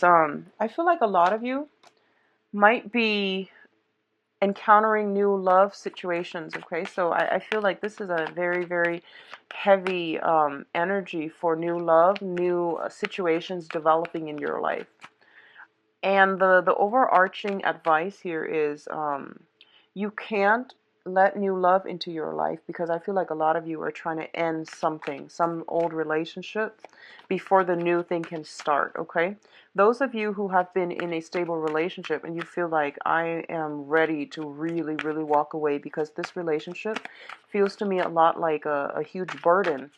I feel like a lot of you might be encountering new love situations. Okay, so I feel like this is a very heavy energy for new love, new situations developing in your life. And the overarching advice here is you can't let new love into your life, because I feel like a lot of you are trying to end something, some old relationship, before the new thing can start, okay? Those of you who have been in a stable relationship and you feel like I am ready to really walk away because this relationship feels to me a lot like a huge burden.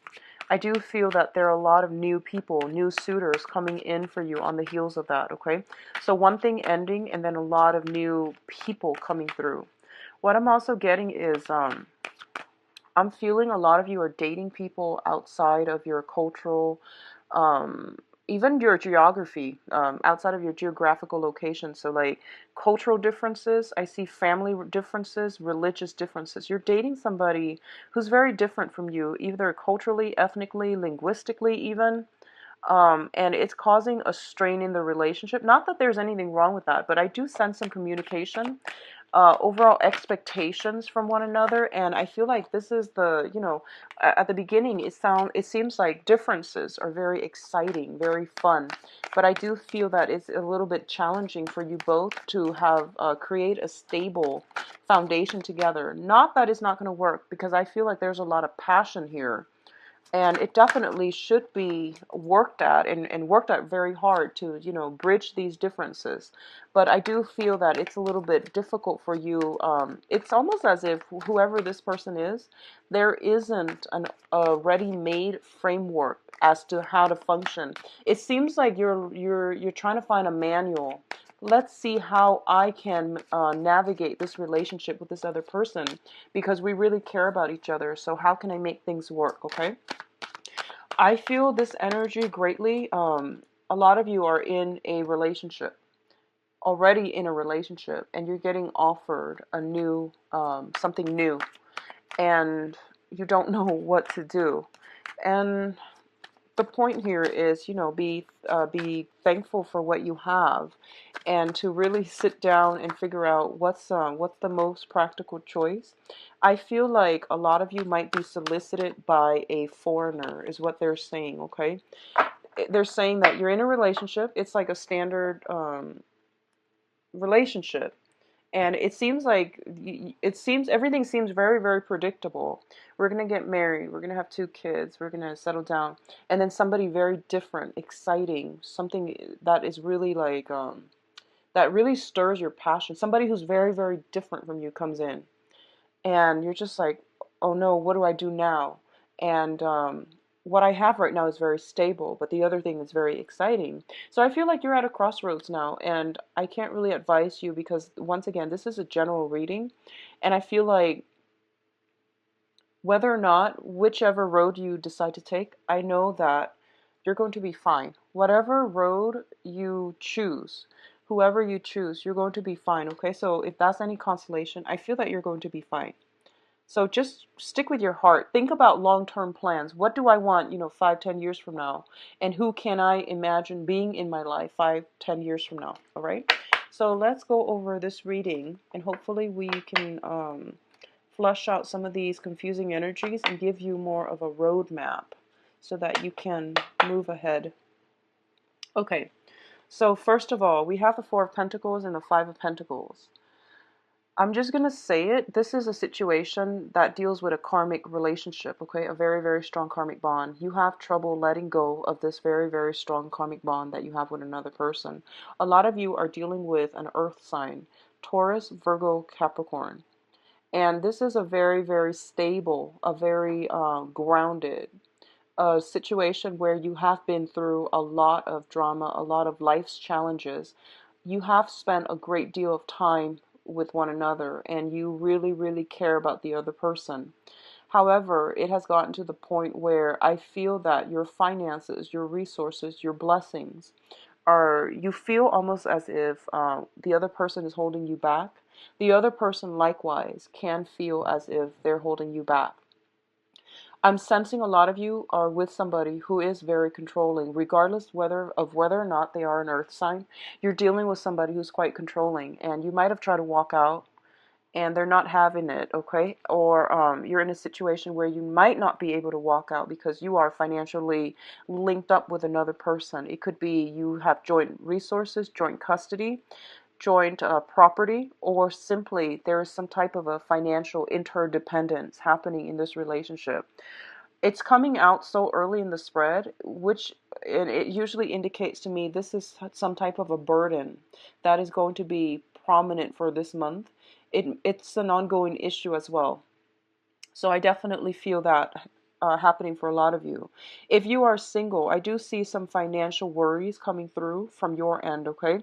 I do feel that there are a lot of new people, new suitors coming in for you on the heels of that, okay? So one thing ending and then a lot of new people coming through. What I'm also getting is I'm feeling a lot of you are dating people outside of your cultural, um, even your geography, outside of your geographical location. So, like cultural differences, I see family differences, religious differences. You're dating somebody who's very different from you, either culturally, ethnically, linguistically, even. And it's causing a strain in the relationship. Not that there's anything wrong with that, but I do sense some communication, overall expectations from one another. And I feel like this is the, at the beginning, it seems like differences are very exciting, very fun. But I do feel that it's a little bit challenging for you both to have create a stable foundation together. Not that it's not going to work, because I feel like there's a lot of passion here, and it definitely should be worked at, and worked at very hard to bridge these differences. But I do feel that it's a little bit difficult for you. It's almost as if whoever this person is, there isn't a ready-made framework as to how to function. It seems like you're trying to find a manual. Let's see how I can navigate this relationship with this other person, because we really care about each other. So how can I make things work? Okay. I feel this energy greatly. A lot of you are in a relationship, already in a relationship, and you're getting offered a new, something new, and you don't know what to do. And the point here is, be thankful for what you have, and to really sit down and figure out what's the most practical choice. I feel like a lot of you might be solicited by a foreigner, is what they're saying. Okay, they're saying that you're in a relationship. It's like a standard relationship, and it seems everything seems very predictable. We're going to get married, we're going to have 2 kids, we're going to settle down, and then somebody very different, exciting, something that is really like that really stirs your passion, somebody who's very different from you comes in, and you're just like, oh no, what do I do now? And what I have right now is very stable, but the other thing is very exciting. So I feel like you're at a crossroads now, and I can't really advise you, because once again, this is a general reading, and I feel like whether or not, whichever road you decide to take, I know that you're going to be fine. Whatever road you choose, whoever you choose, you're going to be fine. Okay, so if that's any consolation, I feel that you're going to be fine. So just stick with your heart. Think about long-term plans. What do I want, 5, 10 years from now? And who can I imagine being in my life 5, 10 years from now? All right. So let's go over this reading, and hopefully we can flush out some of these confusing energies and give you more of a roadmap so that you can move ahead. Okay. So first of all, we have the Four of Pentacles and the Five of Pentacles. I'm just going to say it. This is a situation that deals with a karmic relationship, okay? A very strong karmic bond. You have trouble letting go of this very strong karmic bond that you have with another person. A lot of you are dealing with an earth sign, Taurus, Virgo, Capricorn. And this is a very stable, a very grounded situation where you have been through a lot of drama, a lot of life's challenges. You have spent a great deal of time with one another, and you really care about the other person. However, it has gotten to the point where I feel that your finances, your resources, your blessings you feel almost as if the other person is holding you back. The other person likewise can feel as if they're holding you back. I'm sensing a lot of you are with somebody who is very controlling, regardless whether or not they are an earth sign. You're dealing with somebody who's quite controlling, and you might have tried to walk out and they're not having it, okay? Or you're in a situation where you might not be able to walk out because you are financially linked up with another person. It could be you have joint resources, joint custody, joint property, or simply there is some type of a financial interdependence happening in this relationship. It's coming out so early in the spread, which it usually indicates to me this is some type of a burden that is going to be prominent for this month. It's an ongoing issue as well. So I definitely feel that happening for a lot of you. If you are single, I do see some financial worries coming through from your end, okay?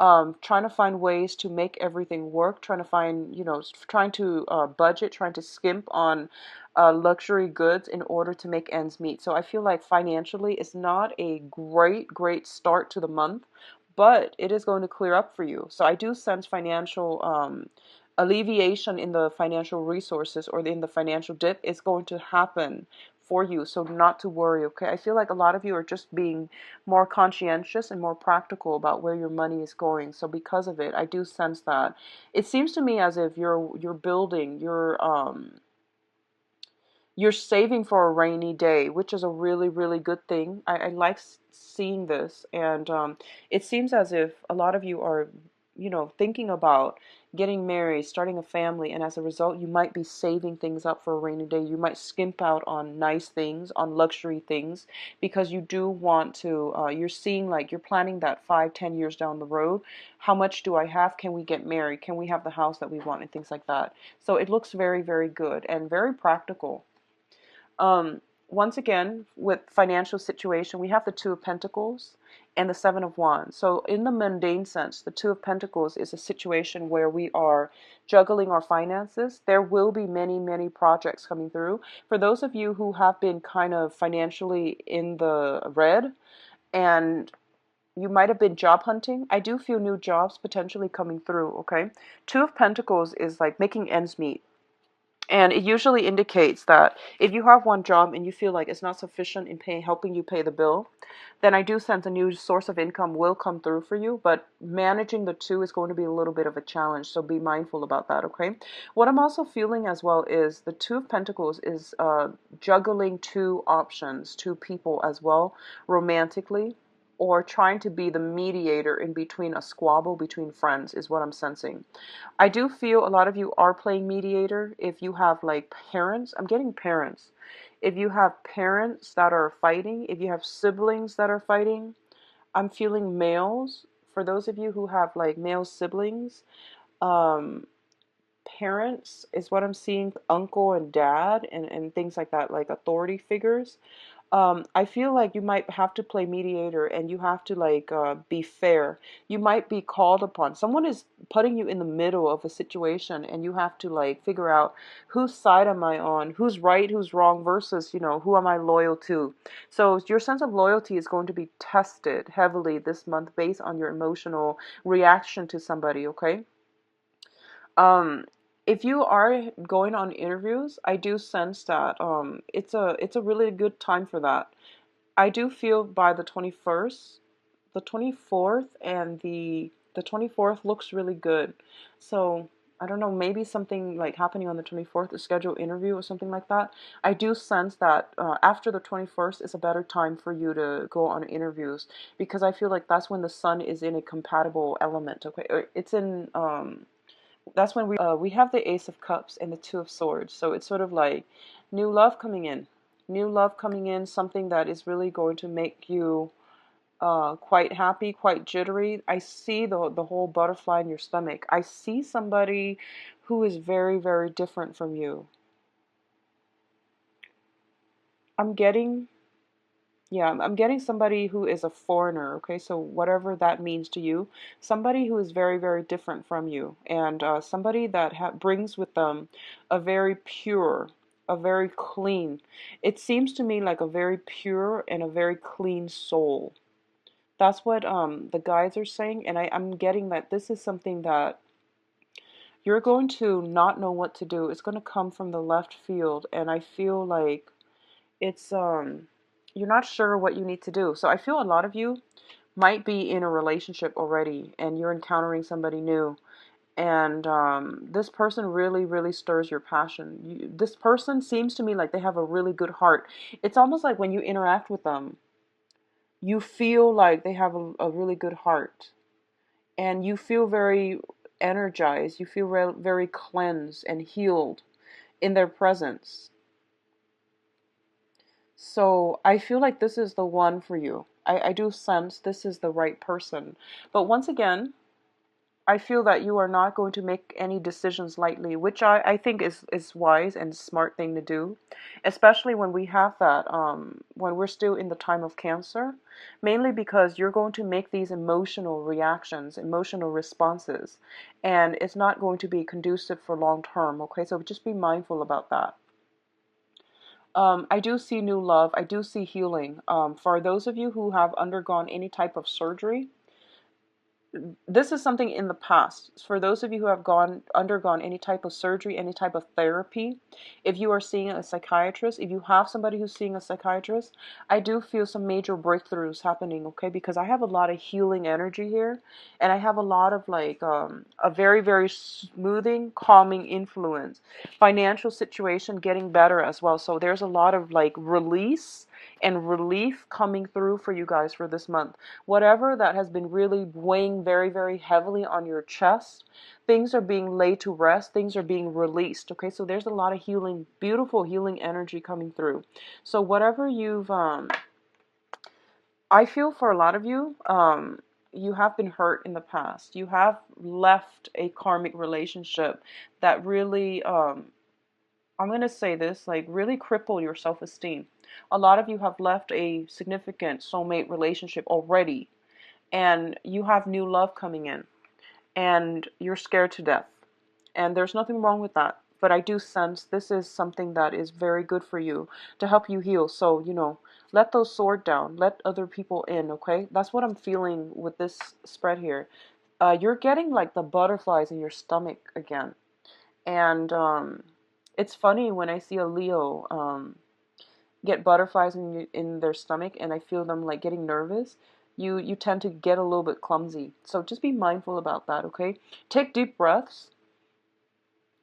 Trying to find ways to make everything work, trying to find, trying to budget, trying to skimp on luxury goods in order to make ends meet. So I feel like financially it's not a great start to the month, but it is going to clear up for you. So I do sense financial alleviation in the financial resources or in the financial dip is going to happen for you. So not to worry, okay? I feel like a lot of you are just being more conscientious and more practical about where your money is going. So because of it, I do sense that. It seems to me as if you're building, you're saving for a rainy day, which is a really good thing. I like seeing this, and it seems as if a lot of you are, thinking about getting married, starting a family, and as a result, you might be saving things up for a rainy day. You might skimp out on nice things, on luxury things, because you do want to. You're seeing like you're planning that 5, 10 years down the road. How much do I have? Can we get married? Can we have the house that we want, and things like that. So it looks very good and very practical. Um, Once again, with financial situation, we have the Two of Pentacles and the Seven of Wands. So in the mundane sense, the Two of Pentacles is a situation where we are juggling our finances. There will be many projects coming through. For those of you who have been kind of financially in the red and you might have been job hunting, I do feel new jobs potentially coming through, okay? Two of Pentacles is like making ends meet. And it usually indicates that if you have one job and you feel like it's not sufficient in helping you pay the bill, then I do sense a new source of income will come through for you. But managing the two is going to be a little bit of a challenge. So be mindful about that, okay? What I'm also feeling as well is the Two of Pentacles is juggling two options, two people as well, romantically, or trying to be the mediator in between a squabble between friends is what I'm sensing. I do feel a lot of you are playing mediator. If you have like parents, I'm getting parents. If you have parents that are fighting, if you have siblings that are fighting, I'm feeling males. For those of you who have like male siblings, um, parents is what I'm seeing, uncle and dad and things like that, like authority figures. I feel like you might have to play mediator and you have to like be fair. You might be called upon. Someone is putting you in the middle of a situation and you have to like figure out whose side am I on, who's right, who's wrong versus, who am I loyal to. So your sense of loyalty is going to be tested heavily this month based on your emotional reaction to somebody, okay? Um, if you are going on interviews, I do sense that it's a really good time for that. I do feel by the 21st, the 24th and the 24th looks really good. So, I don't know, maybe something like happening on the 24th, a scheduled interview or something like that. I do sense that after the 21st is a better time for you to go on interviews because I feel like that's when the sun is in a compatible element, okay? It's in that's when we have the Ace of Cups and the Two of Swords. So it's sort of like new love coming in. New love coming in, something that is really going to make you quite happy, quite jittery. I see the whole butterfly in your stomach. I see somebody who is very different from you. I'm getting Yeah, I'm getting somebody who is a foreigner, okay? So whatever that means to you, somebody who is very different from you, and somebody that brings with them a very pure, a very clean. It seems to me like a very pure and a very clean soul. That's what the guides are saying, and I'm getting that this is something that you're going to not know what to do. It's going to come from the left field, and I feel like it's you're not sure what you need to do. So I feel a lot of you might be in a relationship already and you're encountering somebody new, and this person really really stirs your passion. This person seems to me like they have a really good heart. It's almost like when you interact with them, you feel like they have a really good heart, and you feel very energized, you feel very cleansed and healed in their presence. So I feel like this is the one for you. I do sense this is the right person. But once again, I feel that you are not going to make any decisions lightly, which I think is wise and smart thing to do, especially when we have that, when we're still in the time of Cancer, mainly because you're going to make these emotional reactions, emotional responses, and it's not going to be conducive for long term, okay? So just be mindful about that. I do see new love. I do see healing. For those of you who have undergone any type of surgery, this is something in the past. For those of you who have undergone any type of surgery, any type of therapy, if you are seeing a psychiatrist, if you have somebody who's seeing a psychiatrist, I do feel some major breakthroughs happening, okay? Because I have a lot of healing energy here, and I have a lot of like a very, very smoothing, calming influence. Financial situation getting better as well. So there's a lot of like release and relief coming through for you guys for this month. Whatever that has been really weighing very, very heavily on your chest, things are being laid to rest, things are being released. Okay, so there's a lot of healing, beautiful healing energy coming through. So whatever you've I feel for a lot of you, you have been hurt in the past. You have left a karmic relationship that really I'm going to say this, like really cripple your self-esteem. A lot of you have left a significant soulmate relationship already, and you have new love coming in, and you're scared to death. And there's nothing wrong with that. But I do sense this is something that is very good for you to help you heal. So, let those sword down. Let other people in, okay? That's what I'm feeling with this spread here. You're getting like the butterflies in your stomach again. And it's funny when I see a Leo get butterflies in their stomach, and I feel them like getting nervous. You tend to get a little bit clumsy. So just be mindful about that, okay? Take deep breaths.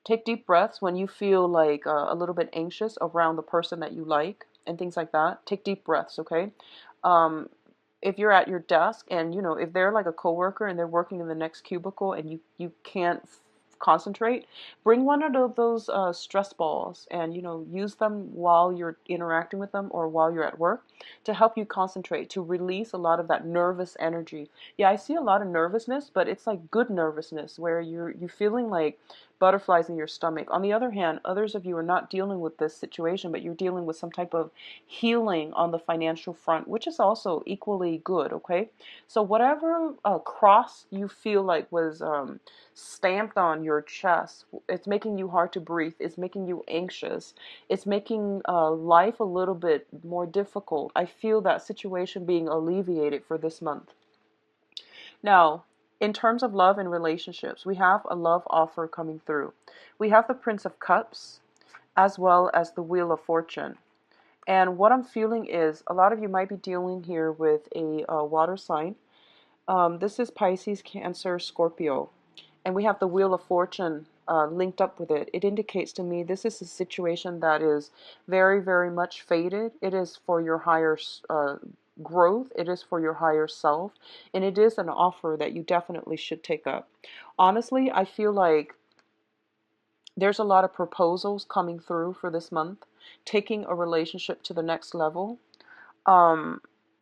Take deep breaths when you feel like a little bit anxious around the person that you like and things like that. Take deep breaths, okay? Um, if you're at your desk and if they're like a coworker and they're working in the next cubicle and you can't concentrate, bring one of those stress balls and use them while you're interacting with them or while you're at work to help you concentrate, to release a lot of that nervous energy. Yeah, I see a lot of nervousness, but it's like good nervousness where you feeling like butterflies in your stomach. On the other hand, others of you are not dealing with this situation, but you're dealing with some type of healing on the financial front, which is also equally good, okay? So whatever cross you feel like was stamped on your chest, it's making you hard to breathe, it's making you anxious, it's making life a little bit more difficult. I feel that situation being alleviated for this month. Now, in terms of love and relationships, we have a love offer coming through. We have the Prince of Cups as well as the Wheel of Fortune. And what I'm feeling is a lot of you might be dealing here with a water sign. This is Pisces, Cancer, Scorpio. And we have the Wheel of Fortune linked up with it. It indicates to me this is a situation that is very, very much fated. It is for your higher growth. It is for your higher self. And it is an offer that you definitely should take up. Honestly, I feel like there's a lot of proposals coming through for this month, taking a relationship to the next level, um,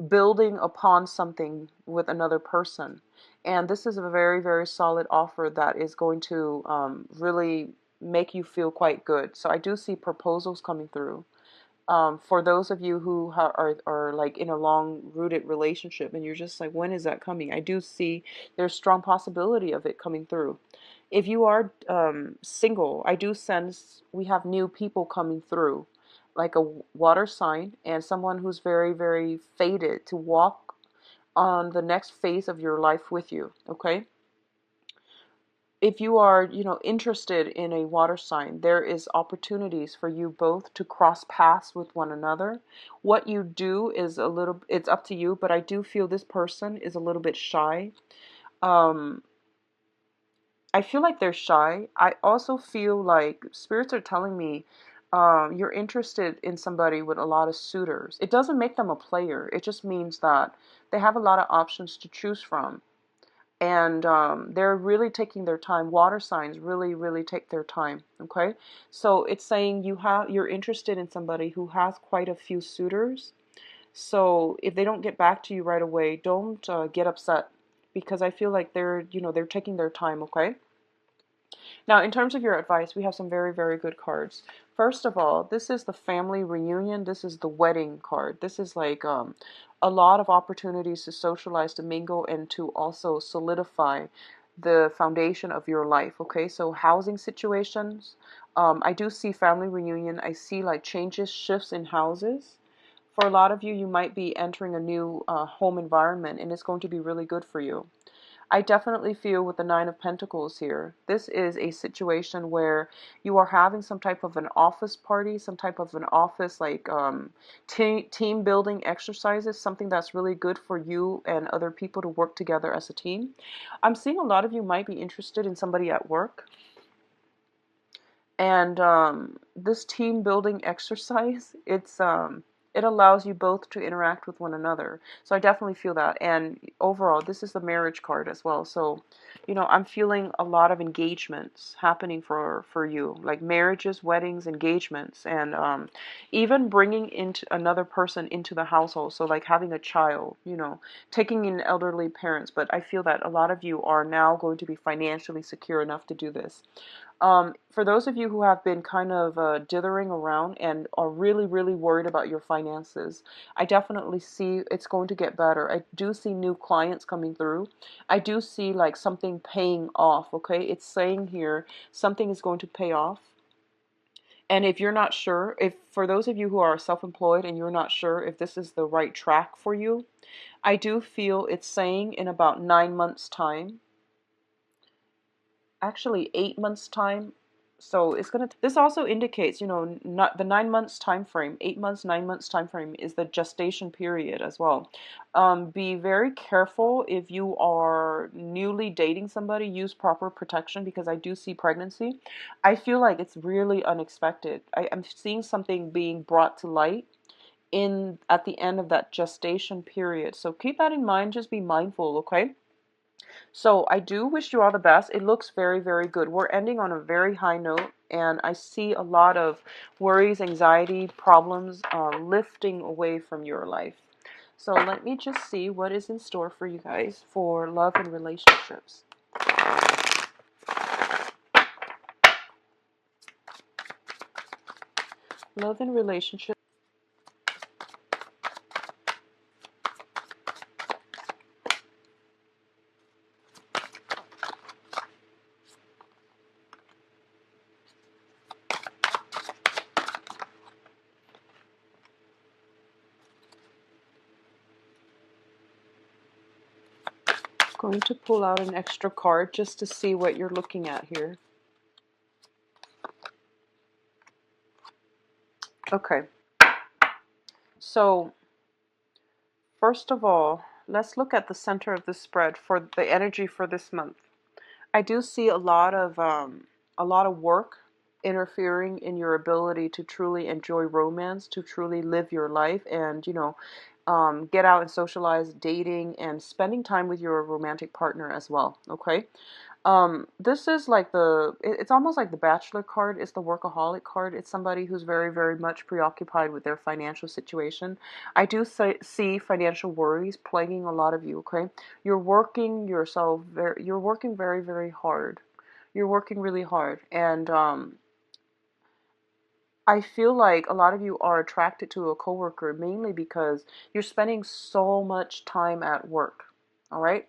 building upon something with another person. And this is a very, very solid offer that is going to really make you feel quite good. So I do see proposals coming through. For those of you who are like in a long rooted relationship and you're just like, when is that coming? I do see there's strong possibility of it coming through. If you are single, I do sense we have new people coming through, like a water sign and someone who's very, very fated to walk on the next phase of your life with you, okay? if you are, interested in a water sign, there is opportunities for you both to cross paths with one another. What you do is it's up to you, but I do feel this person is a little bit shy. Um, I feel like they're shy. I also feel like spirits are telling me you're interested in somebody with a lot of suitors. It doesn't make them a player. It just means that they have a lot of options to choose from. And they're really taking their time. Water signs really, really take their time. Okay, so it's saying you're interested in somebody who has quite a few suitors. So if they don't get back to you right away, don't get upset, because I feel like they're taking their time. Okay. Now, in terms of your advice, we have some very, very good cards. First of all, this is the family reunion. This is the wedding card. This is like a lot of opportunities to socialize, to mingle, and to also solidify the foundation of your life. Okay, so housing situations. I do see family reunion. I see like changes, shifts in houses. For a lot of you, you might be entering a new home environment, and it's going to be really good for you. I definitely feel with the Nine of Pentacles here, this is a situation where you are having some type of an office party, some type of an office like team building exercises, something that's really good for you and other people to work together as a team. I'm seeing a lot of you might be interested in somebody at work. And this team building exercise, it allows you both to interact with one another. So I definitely feel that. And overall, this is the marriage card as well. So, I'm feeling a lot of engagements happening for you, like marriages, weddings, engagements, and even bringing into another person into the household. So like having a child, taking in elderly parents. But I feel that a lot of you are now going to be financially secure enough to do this. For those of you who have been kind of dithering around and are really, really worried about your finances, I definitely see it's going to get better. I do see new clients coming through. I do see like something paying off, okay? It's saying here something is going to pay off. And if you're not sure, if for those of you who are self-employed and you're not sure if this is the right track for you, I do feel it's saying in about 9 months' time, actually 8 months time. So it's gonna, this also indicates, not the 9 months time frame, 8 months, 9 months time frame is the gestation period as well. Be very careful if you are newly dating somebody. Use proper protection, because I do see pregnancy. I feel like it's really unexpected. I'm seeing something being brought to light in at the end of that gestation period. So keep that in mind. Just be mindful, okay? So I do wish you all the best. It looks very, very good. We're ending on a very high note, and I see a lot of worries, anxiety, problems lifting away from your life. So let me just see what is in store for you guys for love and relationships. Love and relationships. Going to pull out an extra card just to see what you're looking at here. Okay. So first of all, let's look at the center of the spread for the energy for this month. I do see a lot of work interfering in your ability to truly enjoy romance, to truly live your life, and get out and socialize, dating, and spending time with your romantic partner as well. Okay. This is like it's almost like the bachelor card. It's the workaholic card. It's somebody who's very, very much preoccupied with their financial situation. I do see financial worries plaguing a lot of you, okay? You're working very, very hard. You're working really hard. And I feel like a lot of you are attracted to a coworker mainly because you're spending so much time at work. All right?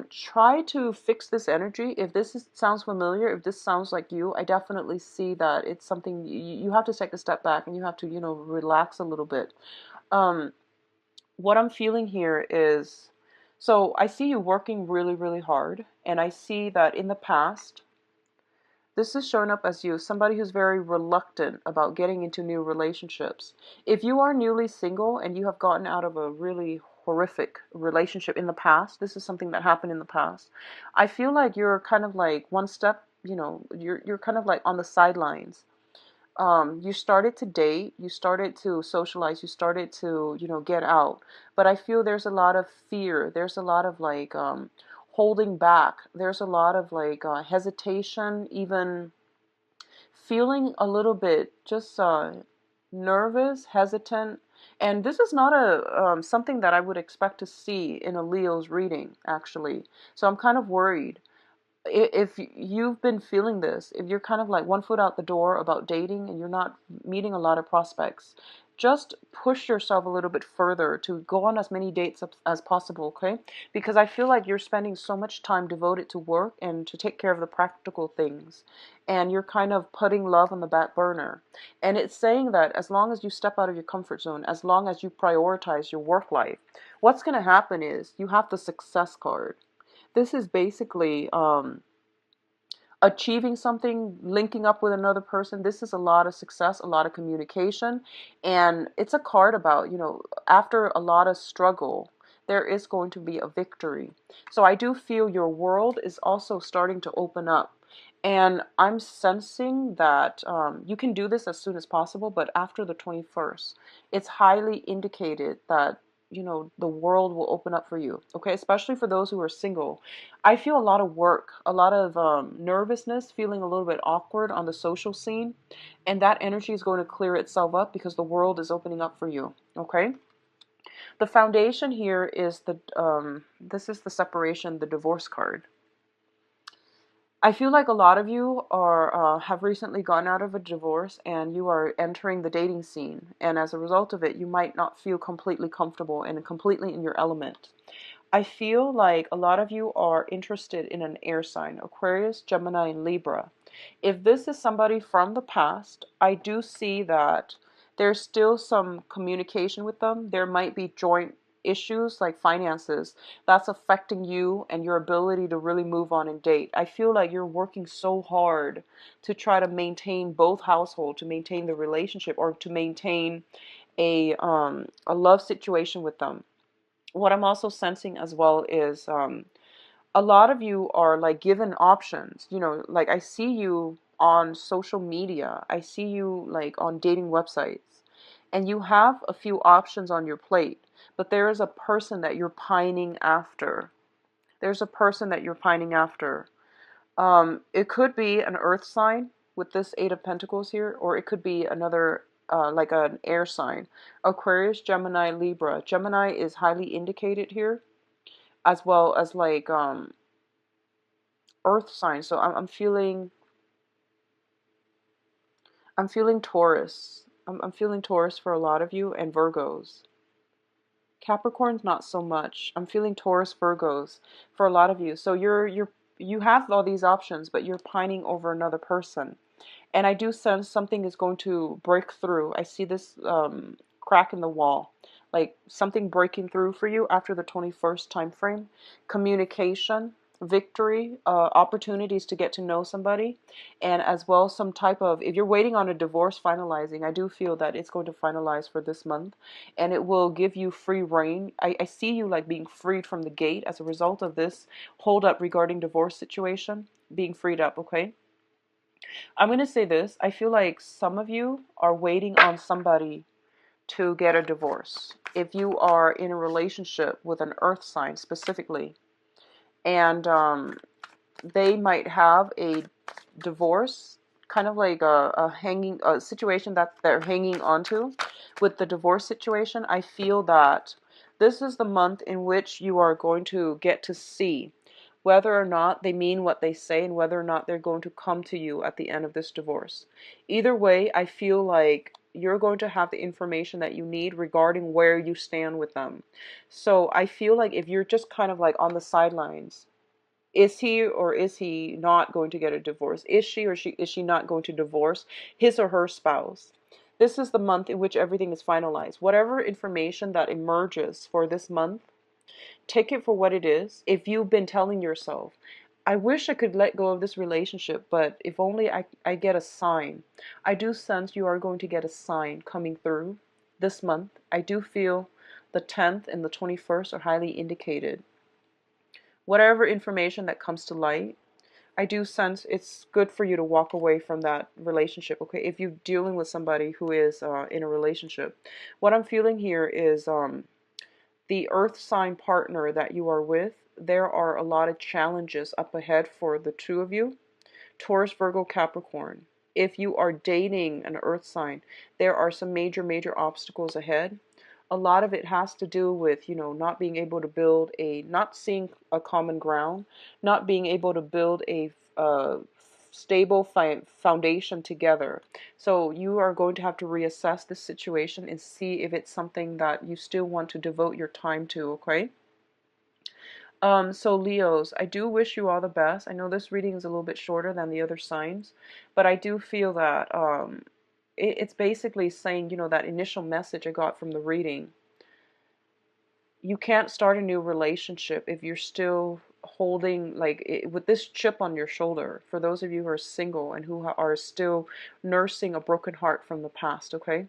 Try to fix this energy. If sounds familiar, if this sounds like you, I definitely see that it's something you have to take a step back and you have to, relax a little bit. What I'm feeling here is So I see you working really, really hard, and I see that in the past, this is showing up as you, somebody who's very reluctant about getting into new relationships. If you are newly single and you have gotten out of a really horrific relationship in the past, this is something that happened in the past. I feel like you're kind of like one step, you're kind of like on the sidelines. You started to date, you started to socialize, you started to, get out. But I feel there's a lot of fear. There's a lot of like holding back. There's a lot of like hesitation, even feeling a little bit just nervous, hesitant. And this is not a something that I would expect to see in a Leo's reading, actually. So I'm kind of worried if you've been feeling this, if you're kind of like one foot out the door about dating and you're not meeting a lot of prospects, just push yourself a little bit further to go on as many dates as possible, okay? Because I feel like you're spending so much time devoted to work and to take care of the practical things, and you're kind of putting love on the back burner. And it's saying that as long as you step out of your comfort zone, as long as you prioritize your work life, what's going to happen is you have the success card. This is basically achieving something, linking up with another person. This is a lot of success, a lot of communication. And it's a card about, after a lot of struggle, there is going to be a victory. So I do feel your world is also starting to open up. And I'm sensing that you can do this as soon as possible, but after the 21st, it's highly indicated that the world will open up for you, okay? Especially for those who are single. I feel a lot of work, a lot of nervousness, feeling a little bit awkward on the social scene, and that energy is going to clear itself up because the world is opening up for you, okay? The foundation here is this is the separation, the divorce card. I feel like a lot of you are have recently gone out of a divorce and you are entering the dating scene. And as a result of it, you might not feel completely comfortable and completely in your element. I feel like a lot of you are interested in an air sign, Aquarius, Gemini, and Libra. If this is somebody from the past, I do see that there's still some communication with them. There might be joint issues like finances that's affecting you and your ability to really move on and date. I feel like you're working so hard to try to maintain both households, to maintain the relationship, or to maintain a love situation with them. What I'm also sensing as well is a lot of you are like given options. Like I see you on social media, I see you like on dating websites, and you have a few options on your plate, but there is a person that you're pining after. There's a person that you're pining after. It could be an earth sign with this Eight of Pentacles here, or it could be another, like an air sign. Aquarius, Gemini, Libra. Gemini is highly indicated here, as well as like earth signs. So I'm feeling Taurus. I'm feeling Taurus for a lot of you, and Virgos. Capricorns, not so much. I'm feeling Taurus, Virgos for a lot of you. So you have all these options, but you're pining over another person. And I do sense something is going to break through. I see this crack in the wall, like something breaking through for you after the 21st time frame. Communication, victory, opportunities to get to know somebody, and as well some type of, if you're waiting on a divorce finalizing, I do feel that it's going to finalize for this month, and it will give you free reign. I see you like being freed from the gate as a result of this hold up regarding divorce situation, being freed up, okay? I'm going to say this. I feel like some of you are waiting on somebody to get a divorce. If you are in a relationship with an earth sign specifically, and they might have a divorce, kind of like a situation that they're hanging onto with the divorce situation, I feel that this is the month in which you are going to get to see whether or not they mean what they say and whether or not they're going to come to you at the end of this divorce. Either way, I feel like you're going to have the information that you need regarding where you stand with them. So I feel like if you're just kind of like on the sidelines, is he or is he not going to get a divorce? Is she or is she not going to divorce his or her spouse? This is the month in which everything is finalized. Whatever information that emerges for this month, take it for what it is. If you've been telling yourself, I wish I could let go of this relationship, but if only I get a sign. I do sense you are going to get a sign coming through this month. I do feel the 10th and the 21st are highly indicated. Whatever information that comes to light, I do sense it's good for you to walk away from that relationship, okay? If you're dealing with somebody who is in a relationship. What I'm feeling here is the earth sign partner that you are with, there are a lot of challenges up ahead for the two of you. Taurus, Virgo, Capricorn. If you are dating an earth sign, there are some major, major obstacles ahead. A lot of it has to do with, not being able to build not seeing a common ground, not being able to build a stable foundation together. So you are going to have to reassess this situation and see if it's something that you still want to devote your time to, okay? So Leos, I do wish you all the best. I know this reading is a little bit shorter than the other signs, but I do feel that it's basically saying, that initial message I got from the reading. You can't start a new relationship if you're still holding, with this chip on your shoulder, for those of you who are single and who are still nursing a broken heart from the past, okay?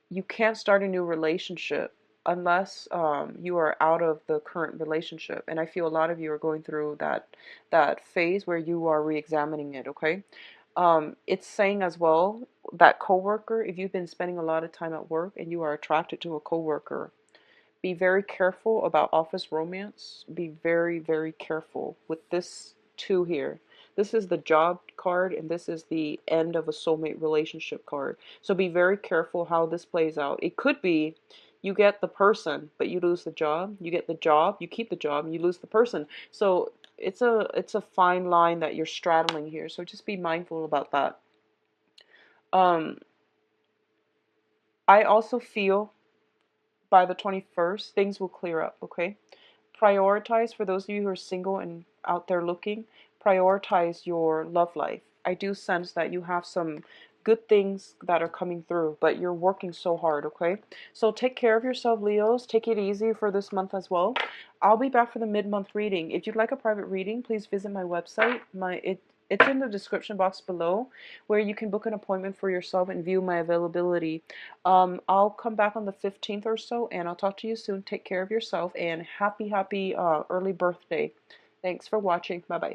You can't start a new relationship unless you are out of the current relationship. And I feel a lot of you are going through that phase where you are re-examining it, okay? It's saying as well that coworker, if you've been spending a lot of time at work and you are attracted to a coworker, be very careful about office romance. Be very, very careful with this two here. This is the job card, and this is the end of a soulmate relationship card. So be very careful how this plays out. It could be you get the person, but you lose the job. You get the job, you keep the job, and you lose the person. So it's a fine line that you're straddling here. So just be mindful about that. Um, I also feel by the 21st, things will clear up, okay? Prioritize, for those of you who are single and out there looking, prioritize your love life. I do sense that you have some good things that are coming through, but you're working so hard, okay? So take care of yourself, Leos. Take it easy for this month as well. I'll be back for the mid-month reading. If you'd like a private reading, please visit my website. It's in the description box below, where you can book an appointment for yourself and view my availability. I'll come back on the 15th or so, and I'll talk to you soon. Take care of yourself, and happy early birthday. Thanks for watching. Bye-bye.